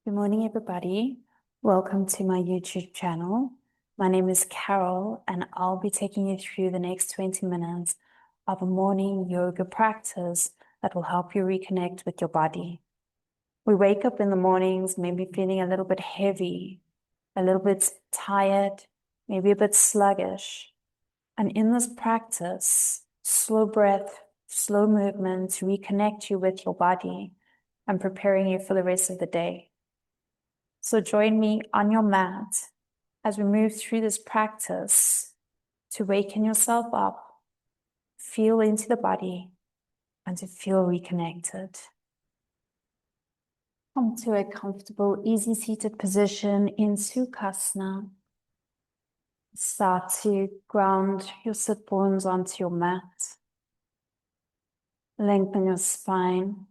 Good morning, everybody. Welcome to my YouTube channel. My name is Carol, and I'll be taking you through the next 20 minutes of a morning yoga practice that will help you reconnect with your body. We wake up in the mornings, maybe feeling a little bit heavy, a little bit tired, maybe a bit sluggish. And in this practice, slow breath, slow movement to reconnect you with your body and preparing you for the rest of the day. So join me on your mat as we move through this practice to waken yourself up, feel into the body, and to feel reconnected. Come to a comfortable, easy seated position in Sukhasana. Start to ground your sit bones onto your mat. Lengthen your spine.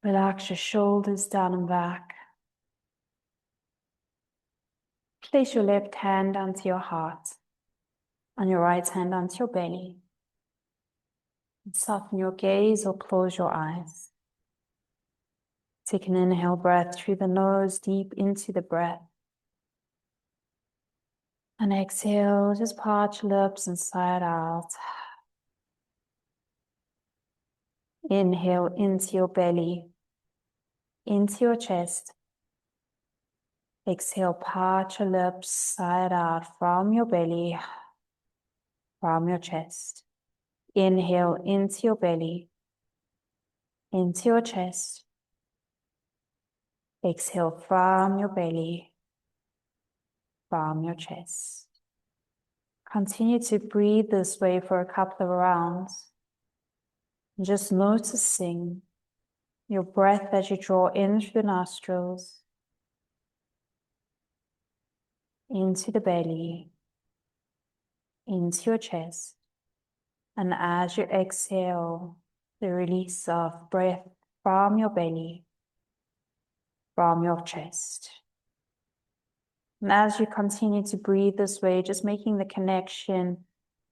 Relax your shoulders down and back. Place your left hand onto your heart and your right hand onto your belly. And soften your gaze or close your eyes. Take an inhale breath through the nose, deep into the breath. And exhale, just part your lips and sigh it out. Inhale into your belly, into your chest. Exhale, part your lips, sigh it out from your belly, from your chest. Inhale into your belly, into your chest. Exhale from your belly, from your chest. Continue to breathe this way for a couple of rounds. Just noticing your breath as you draw in through the nostrils, into the belly, into your chest. And as you exhale, the release of breath from your belly, from your chest. And as you continue to breathe this way, just making the connection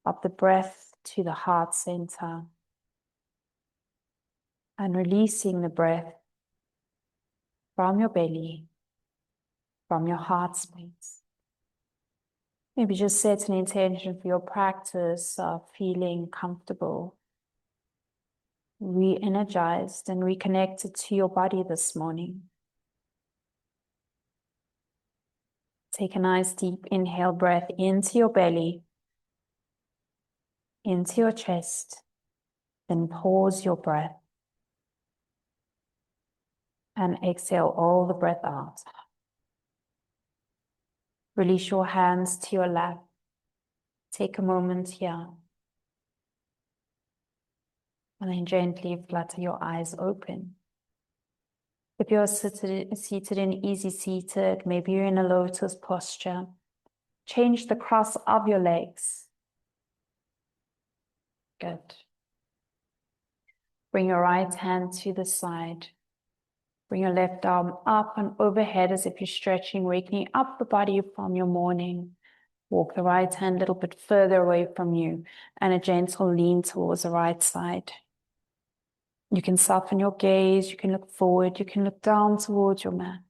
of the breath to the heart center. And releasing the breath from your belly, from your heart space. Maybe just set an intention for your practice of feeling comfortable, re-energized and reconnected to your body this morning. Take a nice deep inhale breath into your belly, into your chest, then pause your breath and exhale all the breath out. Release your hands to your lap. Take a moment here. And then gently flutter your eyes open. If you're seated in easy seated, maybe you're in a lotus posture, change the cross of your legs. Good. Bring your right hand to the side. Bring your left arm up and overhead as if you're stretching, waking up the body from your morning. Walk the right hand a little bit further away from you and a gentle lean towards the right side. You can soften your gaze, you can look forward, you can look down towards your mat.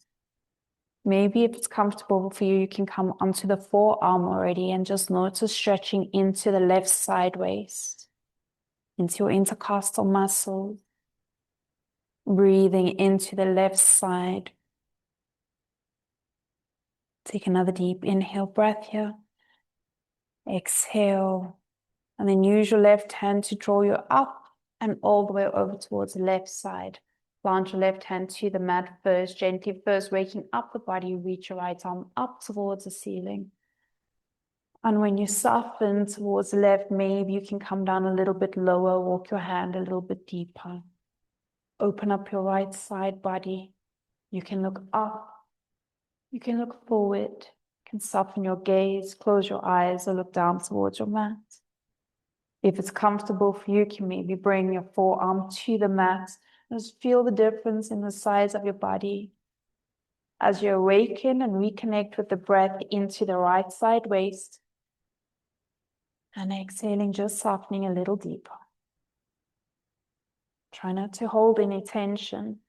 Maybe if it's comfortable for you, you can come onto the forearm already and just notice stretching into the left side waist, into your intercostal muscles. Breathing into the left side. Take another deep inhale breath here. Exhale. And then use your left hand to draw you up and all the way over towards the left side. Plant your left hand to the mat first, gently first waking up the body. Reach your right arm up towards the ceiling. And when you soften towards the left, maybe you can come down a little bit lower, walk your hand a little bit deeper. Open up your right side body. You can look up. You can look forward. You can soften your gaze, close your eyes, or look down towards your mat. If it's comfortable for you, you can maybe bring your forearm to the mat. Just feel the difference in the size of your body. As you awaken and reconnect with the breath into the right side waist. And exhaling, just softening a little deeper. Try not to hold any tension.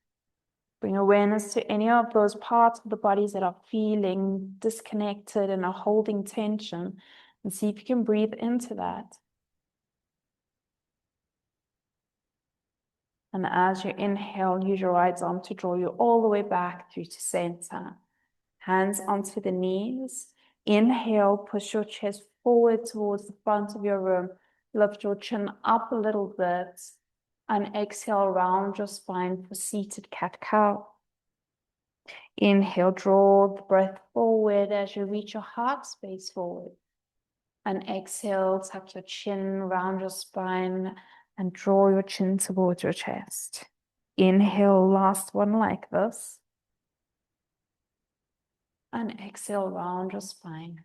Bring awareness to any of those parts of the bodies that are feeling disconnected and are holding tension, and see if you can breathe into that. And as you inhale, use your right arm to draw you all the way back through to center. Hands onto the knees. Inhale, push your chest forward towards the front of your room. Lift your chin up a little bit. And exhale, round your spine for seated cat-cow. Inhale, draw the breath forward as you reach your heart space forward. And exhale, tuck your chin, round your spine, and draw your chin towards your chest. Inhale, last one like this. And exhale, round your spine.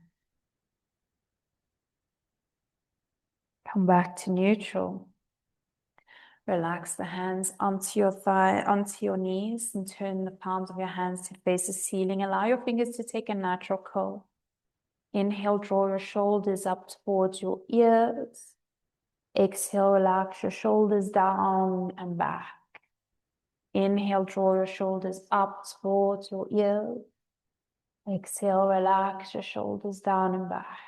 Come back to neutral. Relax the hands onto your thigh, onto your knees, and turn the palms of your hands to face the ceiling. Allow your fingers to take a natural curl. Inhale, draw your shoulders up towards your ears. Exhale, relax your shoulders down and back. Inhale, draw your shoulders up towards your ears. Exhale, relax your shoulders down and back.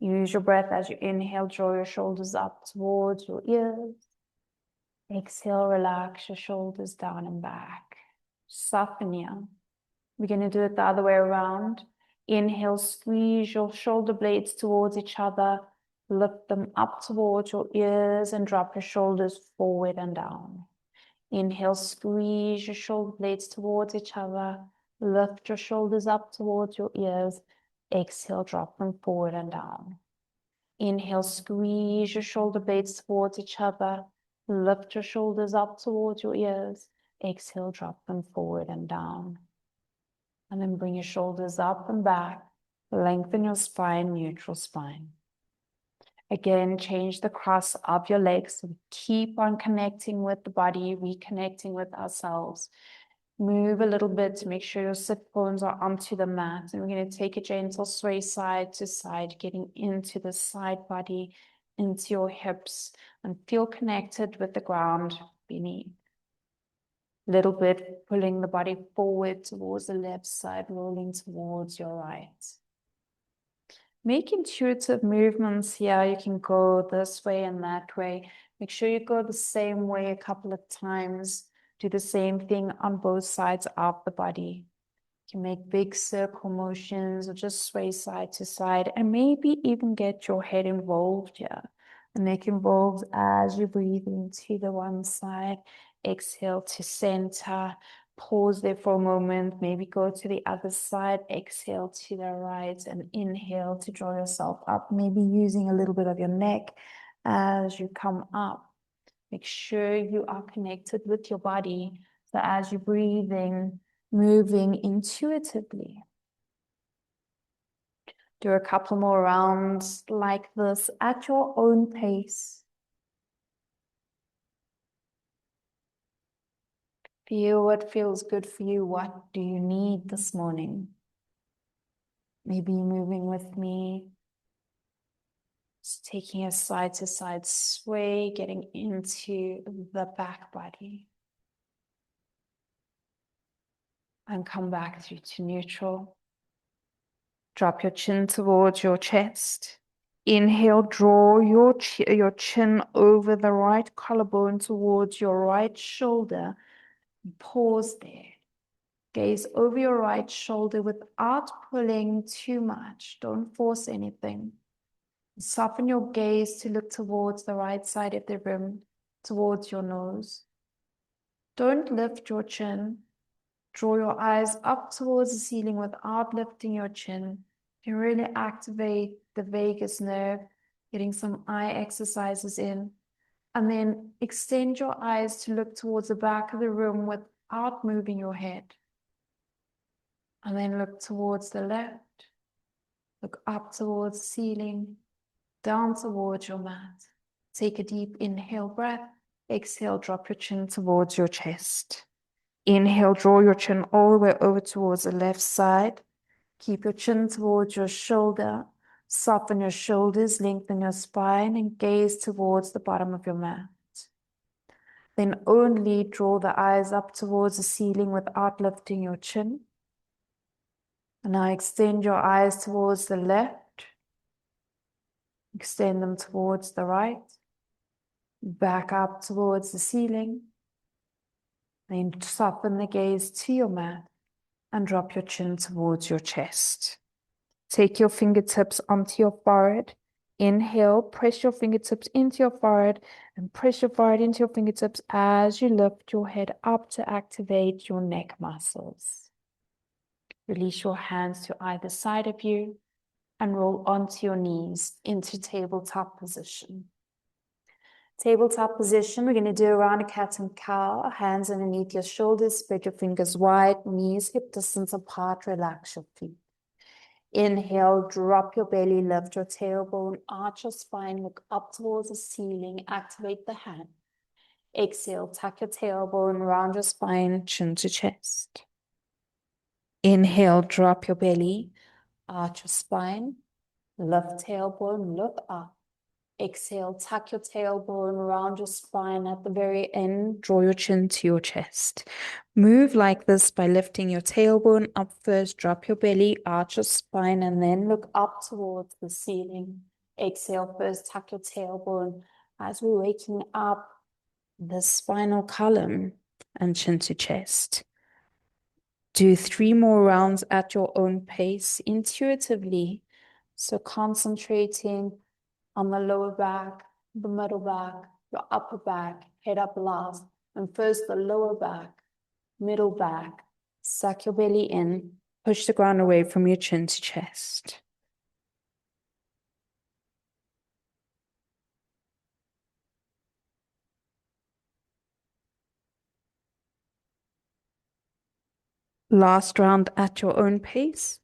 Use your breath as you inhale, draw your shoulders up towards your ears. Exhale, relax your shoulders down and back. Soften you. We're going to do it the other way around. Inhale, squeeze your shoulder blades towards each other. Lift them up towards your ears and drop your shoulders forward and down. Inhale, squeeze your shoulder blades towards each other. Lift your shoulders up towards your ears. Exhale, drop them forward and down. Inhale, squeeze your shoulder blades towards each other. Lift your shoulders up towards your ears. Exhale, drop them forward and down. And then bring your shoulders up and back. Lengthen your spine, neutral spine. Again, change the cross of your legs. So we keep on connecting with the body, reconnecting with ourselves. Move a little bit to make sure your sit bones are onto the mat. And we're going to take a gentle sway side to side, getting into the side body, into your hips, and feel connected with the ground beneath. Little bit pulling the body forward towards the left side, rolling towards your right. Make intuitive movements here. You can go this way and that way. Make sure you go the same way a couple of times. Do the same thing on both sides of the body. You can make big circle motions or just sway side to side, and maybe even get your head involved here. And neck involved as you breathe into the one side. Exhale to center. Pause there for a moment. Maybe go to the other side. Exhale to the right and inhale to draw yourself up. Maybe using a little bit of your neck as you come up. Make sure you are connected with your body. So as you're breathing, moving intuitively. Do a couple more rounds like this at your own pace. Feel what feels good for you. What do you need this morning? Maybe you're moving with me. Just taking a side to side sway, getting into the back body. And come back through to neutral. Drop your chin towards your chest. Inhale, draw your chin over the right collarbone towards your right shoulder. Pause there. Gaze over your right shoulder without pulling too much. Don't force anything. Soften your gaze to look towards the right side of the room, towards your nose. Don't lift your chin. Draw your eyes up towards the ceiling without lifting your chin. You really activate the vagus nerve, getting some eye exercises in. And then extend your eyes to look towards the back of the room without moving your head. And then look towards the left. Look up towards the ceiling, down towards your mat. Take a deep inhale breath. Exhale, drop your chin towards your chest. Inhale, draw your chin all the way over towards the left side. Keep your chin towards your shoulder. Soften your shoulders, lengthen your spine, and gaze towards the bottom of your mat. Then only draw the eyes up towards the ceiling without lifting your chin. And now extend your eyes towards the left. Extend them towards the right. Back up towards the ceiling. Then soften the gaze to your mat and drop your chin towards your chest. Take your fingertips onto your forehead. Inhale, press your fingertips into your forehead and press your forehead into your fingertips as you lift your head up to activate your neck muscles. Release your hands to either side of you and roll onto your knees into tabletop position. Tabletop position, we're going to do around a cat and cow, hands underneath your shoulders, spread your fingers wide, knees hip distance apart, relax your feet. Inhale, drop your belly, lift your tailbone, arch your spine, look up towards the ceiling, activate the hand. Exhale, tuck your tailbone, round your spine, chin to chest. Inhale, drop your belly, arch your spine, lift tailbone, look up. Exhale, tuck your tailbone around your spine. At the very end, draw your chin to your chest. Move like this by lifting your tailbone up first, drop your belly, arch your spine, and then look up towards the ceiling. Exhale first, tuck your tailbone. As we're waking up the spinal column and chin to chest. Do 3 more rounds at your own pace, intuitively. So concentrating on the lower back, the middle back, your upper back, head up last. And first the lower back, middle back. Suck your belly in, push the ground away from your chin to chest. Last round at your own pace.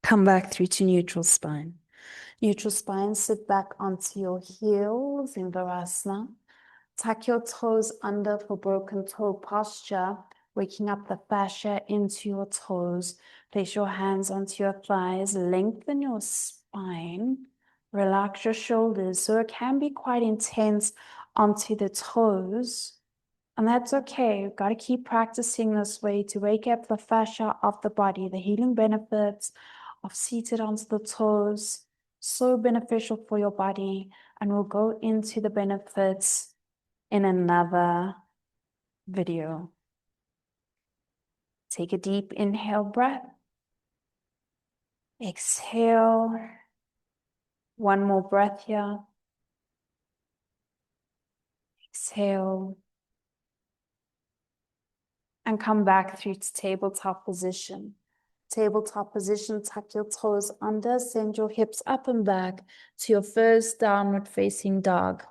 Come back through to neutral spine. Neutral spine, sit back onto your heels in Virasana. Tuck your toes under for broken toe posture, waking up the fascia into your toes. Place your hands onto your thighs, lengthen your spine, relax your shoulders. So it can be quite intense onto the toes. And that's okay. You've got to keep practicing this way to wake up the fascia of the body, the healing benefits of seated onto the toes. So beneficial for your body. And we'll go into the benefits in another video. Take a deep inhale breath. Exhale. One more breath here. Exhale. And come back through to tabletop position. Tabletop position, tuck your toes under, send your hips up and back to your first downward facing dog.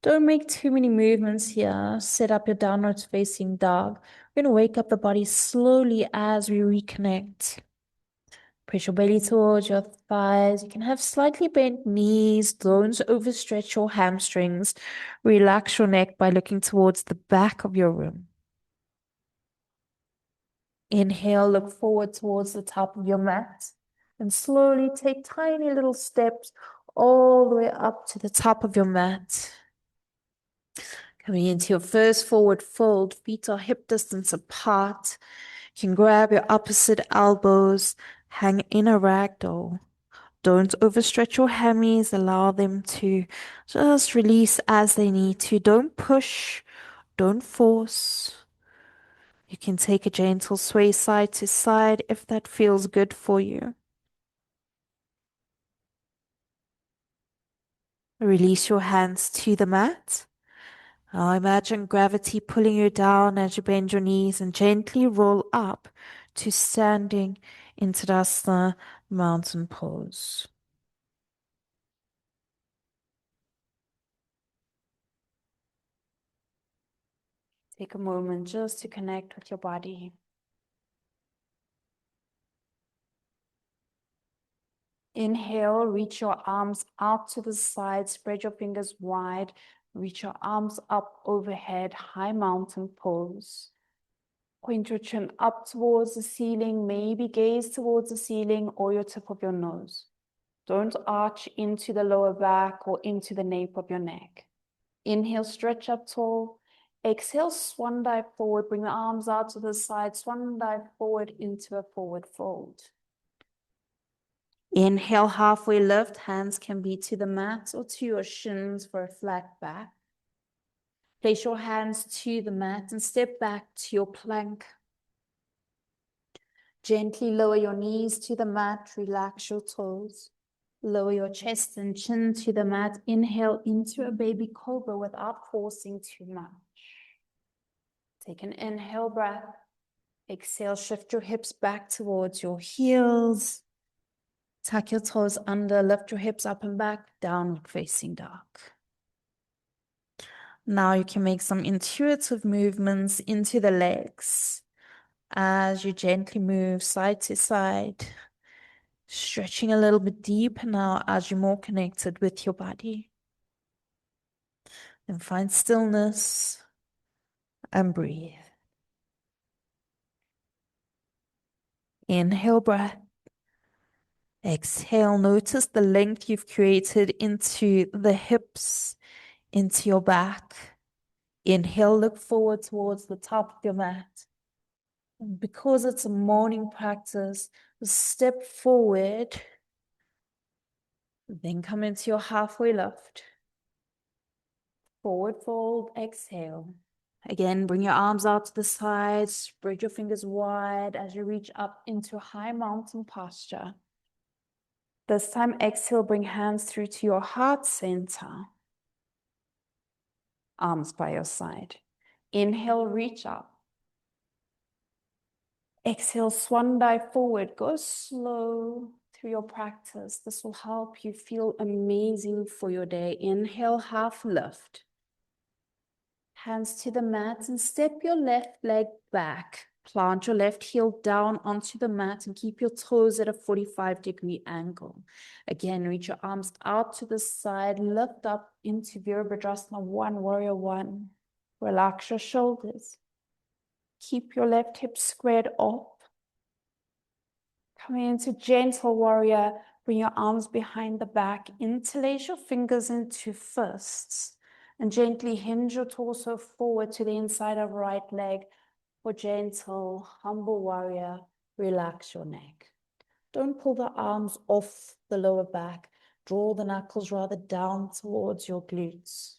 Don't make too many movements here. Set up your downward facing dog. We're going to wake up the body slowly as we reconnect. Press your belly towards your thighs. You can have slightly bent knees. Don't overstretch your hamstrings. Relax your neck by looking towards the back of your room. Inhale, look forward towards the top of your mat. And slowly take tiny little steps all the way up to the top of your mat. Coming into your first forward fold, feet are hip distance apart. You can grab your opposite elbows, hang in a ragdoll. Don't overstretch your hammies, allow them to just release as they need to. Don't push, don't force. You can take a gentle sway side to side if that feels good for you. Release your hands to the mat. Now imagine gravity pulling you down as you bend your knees and gently roll up to standing in Tadasana mountain pose. Take a moment just to connect with your body. Inhale, reach your arms out to the side, spread your fingers wide, reach your arms up overhead, high mountain pose. Point your chin up towards the ceiling, maybe gaze towards the ceiling or your tip of your nose. Don't arch into the lower back or into the nape of your neck. Inhale, stretch up tall. Exhale, swan dive forward. Bring the arms out to the side. Swan dive forward into a forward fold. Inhale, halfway lift. Hands can be to the mat or to your shins for a flat back. Place your hands to the mat and step back to your plank. Gently lower your knees to the mat. Relax your toes. Lower your chest and chin to the mat. Inhale into a baby cobra without forcing too much. Take an inhale breath. Exhale, shift your hips back towards your heels. Tuck your toes under, lift your hips up and back, downward facing dog. Now you can make some intuitive movements into the legs as you gently move side to side, stretching a little bit deeper now as you're more connected with your body. And find stillness and breathe. Inhale, breath. Exhale, notice the length you've created into the hips, into your back. Inhale, look forward towards the top of your mat. And because it's a morning practice, step forward, then come into your halfway lift. Forward fold, exhale. Again, bring your arms out to the sides, spread your fingers wide as you reach up into high mountain posture. This time, exhale, bring hands through to your heart center. Arms by your side. Inhale, reach up. Exhale, swan dive forward. Go slow through your practice. This will help you feel amazing for your day. Inhale, half lift. Hands to the mat and step your left leg back. Plant your left heel down onto the mat and keep your toes at a 45-degree angle. Again, reach your arms out to the side, lift up into Virabhadrasana 1, Warrior 1. Relax your shoulders. Keep your left hip squared up. Coming into Gentle Warrior, bring your arms behind the back. Interlace your fingers into fists and gently hinge your torso forward to the inside of right leg. For Gentle, Humble Warrior, relax your neck. Don't pull the arms off the lower back. Draw the knuckles rather down towards your glutes.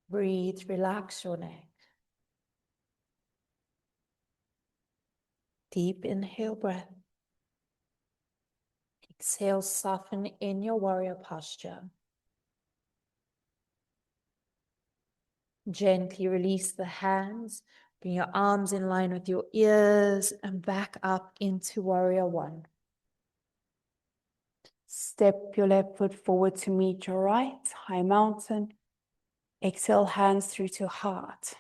Breathe, relax your neck. Deep inhale breath. Exhale, soften in your warrior posture. Gently release the hands. Bring your arms in line with your ears and back up into Warrior 1. Step your left foot forward to meet your right, high mountain. Exhale, hands through to heart.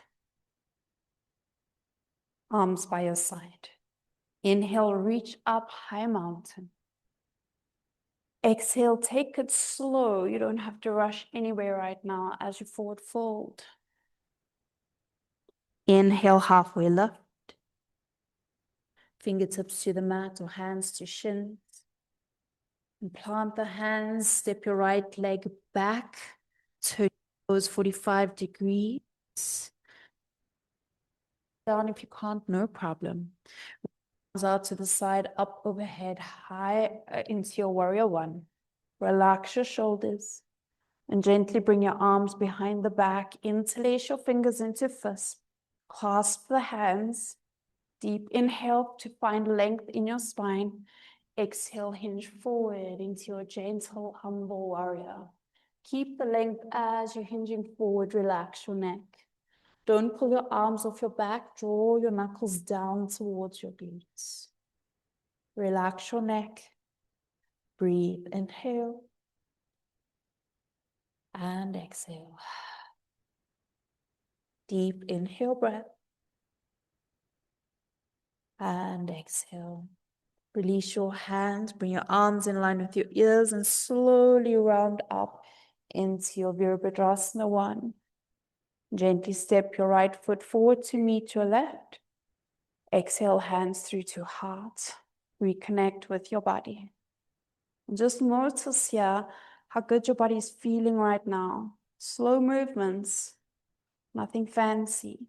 Arms by your side. Inhale, reach up, high mountain. Exhale, take it slow. You don't have to rush anywhere right now as you forward fold. Inhale, halfway lift. Fingertips to the mat or hands to shins. And plant the hands, step your right leg back to those 45 degrees. Down if you can't, no problem. Arms out to the side, up overhead, high into your Warrior 1. Relax your shoulders and gently bring your arms behind the back. Interlace your fingers into fists. Clasp the hands. Deep inhale to find length in your spine. Exhale, hinge forward into your Gentle, Humble Warrior. Keep the length as you're hinging forward. Relax your neck. Don't pull your arms off your back. Draw your knuckles down towards your glutes. Relax your neck. Breathe. Inhale. And exhale. Deep inhale breath. And exhale. Release your hands. Bring your arms in line with your ears and slowly round up into your Virabhadrasana 1. Gently step your right foot forward to meet your left. Exhale, hands through to heart. Reconnect with your body. Just notice here how good your body is feeling right now. Slow movements, nothing fancy.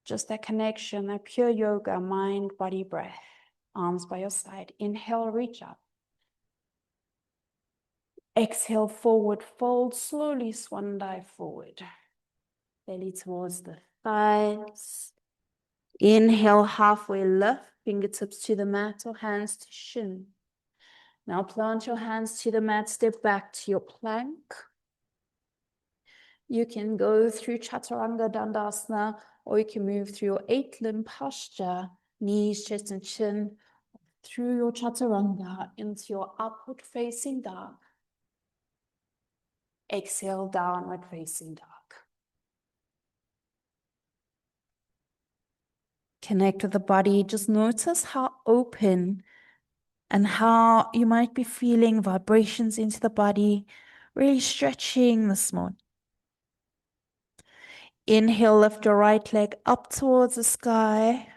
Just that connection, that pure yoga, mind, body, breath. Arms by your side. Inhale, reach up. Exhale, forward fold. Slowly swan dive forward. Belly towards the thighs. Inhale, halfway lift. Fingertips to the mat or hands to shin. Now plant your hands to the mat. Step back to your plank. You can go through Chaturanga Dandasana, or you can move through your 8-limb posture, knees, chest, and chin, through your Chaturanga into your upward facing dog. Exhale, downward facing dog. Connect with the body. Just notice how open and how you might be feeling vibrations into the body, really stretching this morning. Inhale, lift your right leg up towards the sky.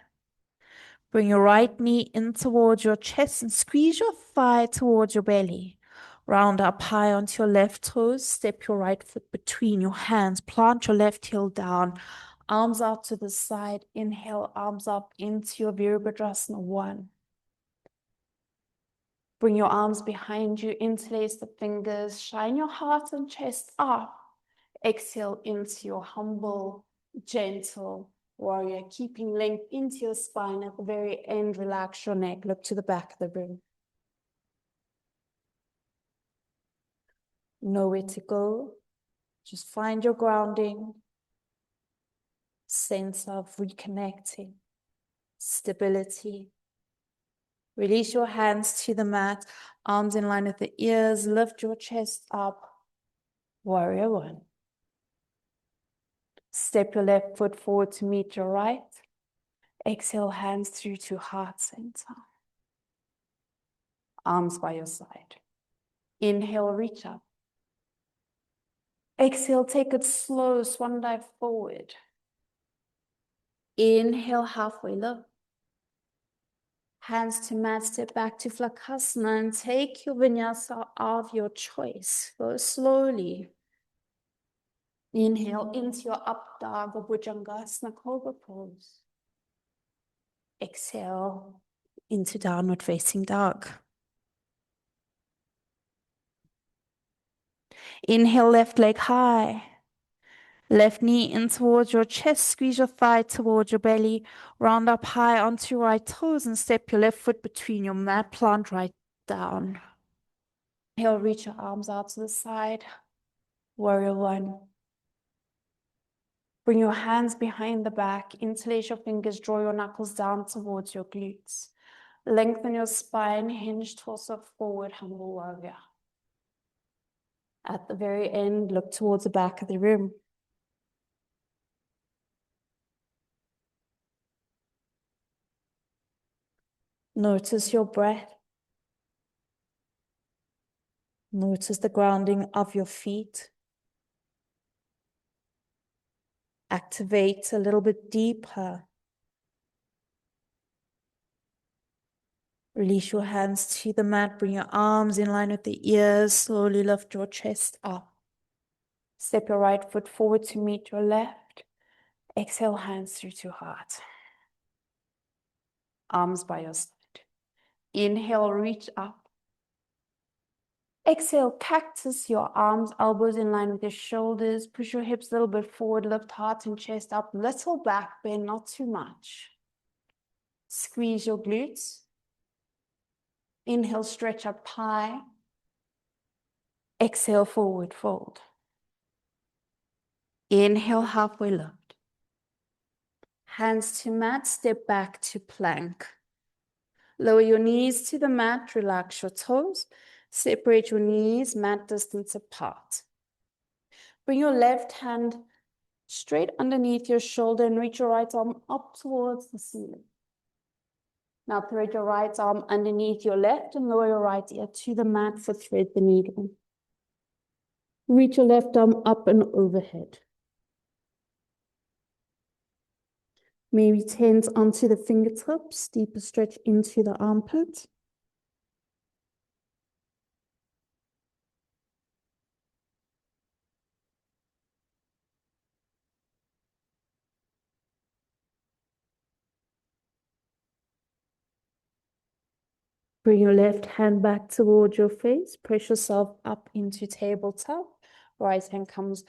Bring your right knee in towards your chest and squeeze your thigh towards your belly. Round up high onto your left toes. Step your right foot between your hands. Plant your left heel down. Arms out to the side. Inhale, arms up into your Virabhadrasana 1. Bring your arms behind you. Interlace the fingers. Shine your heart and chest up. Exhale into your humble, gentle warrior, keeping length into your spine. At the very end, relax your neck. Look to the back of the room. Know where to go. Just find your grounding. Sense of reconnecting. Stability. Release your hands to the mat. Arms in line with the ears. Lift your chest up. Warrior 1. Step your left foot forward to meet your right. Exhale, hands through to heart center. Arms by your side. Inhale, reach up. Exhale, take it slow, swan dive forward. Inhale, halfway lift. Hands to mat, step back to Flakasana and take your vinyasa of your choice. Go slowly. Inhale into your up dog or Bhujangasana Cobra pose. Exhale into downward facing dog. Inhale, left leg high. Left knee in towards your chest, squeeze your thigh towards your belly, round up high onto your right toes and step your left foot between your mat, plant right down. Inhale, reach your arms out to the side. Warrior 1. Bring your hands behind the back, interlace your fingers, draw your knuckles down towards your glutes. Lengthen your spine, hinge torso forward, humble warrior. At the very end, look towards the back of the room. Notice your breath. Notice the grounding of your feet. Activate a little bit deeper. Release your hands to the mat. Bring your arms in line with the ears. Slowly lift your chest up. Step your right foot forward to meet your left. Exhale, hands through to heart. Arms by your side. Inhale, reach up. Exhale, cactus your arms, elbows in line with your shoulders. Push your hips a little bit forward. Lift heart and chest up. Little back bend, not too much. Squeeze your glutes. Inhale, stretch up high. Exhale, forward fold. Inhale, halfway lift. Hands to mat, step back to plank. Lower your knees to the mat, relax your toes. Separate your knees, mat distance apart. Bring your left hand straight underneath your shoulder and reach your right arm up towards the ceiling. Now thread your right arm underneath your left and lower your right ear to the mat for thread the needle. Reach your left arm up and overhead. Maybe tense onto the fingertips, deeper stretch into the armpit. Bring your left hand back towards your face. Press yourself up into tabletop. Right hand comes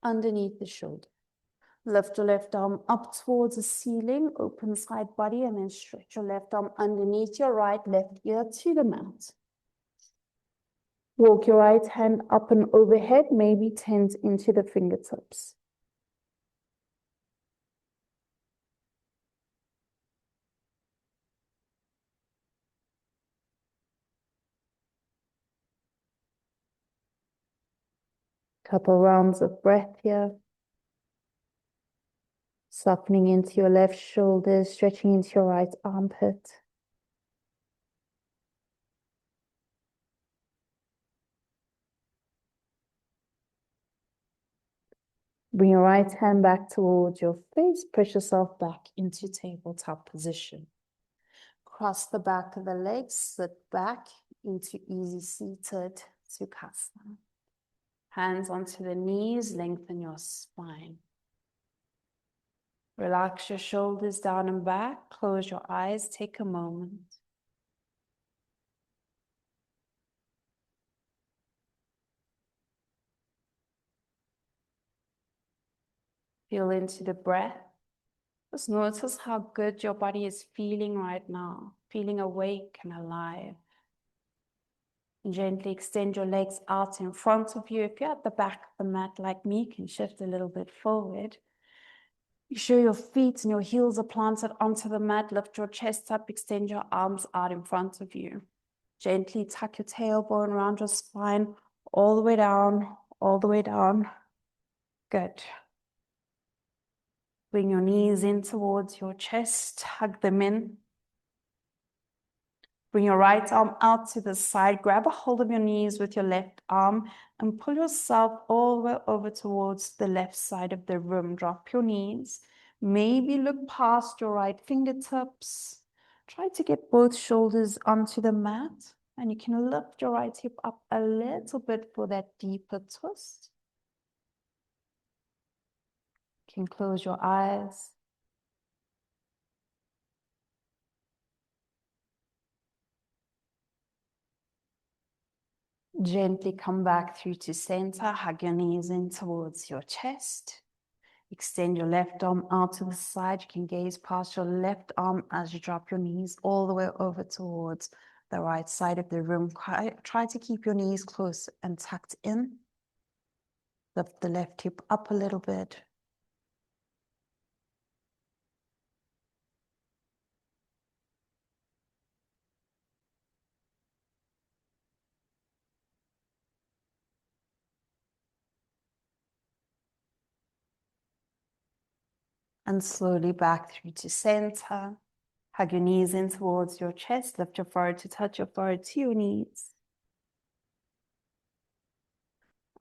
underneath the shoulder. Lift your left arm up towards the ceiling. Open side body and then stretch your left arm underneath your left ear to the mat. Walk your right hand up and overhead, maybe tense into the fingertips. Couple rounds of breath here. Softening into your left shoulder, stretching into your right armpit. Bring your right hand back towards your face. Press yourself back into tabletop position. Cross the back of the legs, sit back into easy seated Sukhasana. Hands onto the knees, lengthen your spine. Relax your shoulders down and back. Close your eyes. Take a moment. Feel into the breath. Just notice how good your body is feeling right now. Feeling awake and alive. And gently extend your legs out in front of you. If you're at the back of the mat like me, you can shift a little bit forward. Make sure your feet and your heels are planted onto the mat. Lift your chest up, extend your arms out in front of you. Gently tuck your tailbone around your spine, all the way down, all the way down. Good. Bring your knees in towards your chest, hug them in. Bring your right arm out to the side, grab a hold of your knees with your left arm and pull yourself all the way over towards the left side of the room. Drop your knees, maybe look past your right fingertips. Try to get both shoulders onto the mat and you can lift your right hip up a little bit for that deeper twist. You can close your eyes. Gently come back through to center. Hug your knees in towards your chest. Extend your left arm out to the side. You can gaze past your left arm as you drop your knees all the way over towards the right side of the room. Try to keep your knees close and tucked in. Lift the left hip up a little bit. And slowly back through to center. Hug your knees in towards your chest. Lift your forehead to touch your forehead to your knees.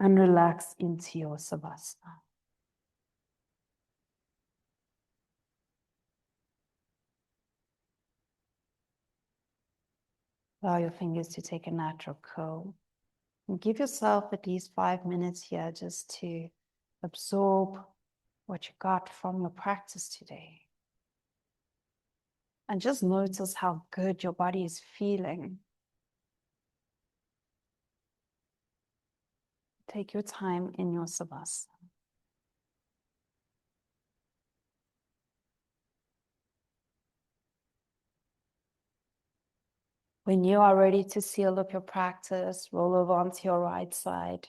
And relax into your Savasana. Allow your fingers to take a natural curl. And give yourself at least 5 minutes here just to absorb what you got from your practice today. And just notice how good your body is feeling. Take your time in your Savasana. When you are ready to seal up your practice, roll over onto your right side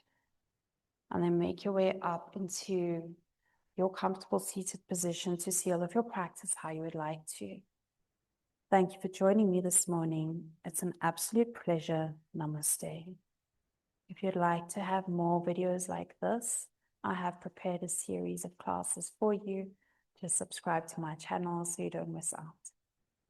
and then make your way up into your comfortable seated position to seal up your practice how you would like to. Thank you for joining me this morning. It's an absolute pleasure. Namaste. If you'd like to have more videos like this, I have prepared a series of classes for you. Just subscribe to my channel so you don't miss out.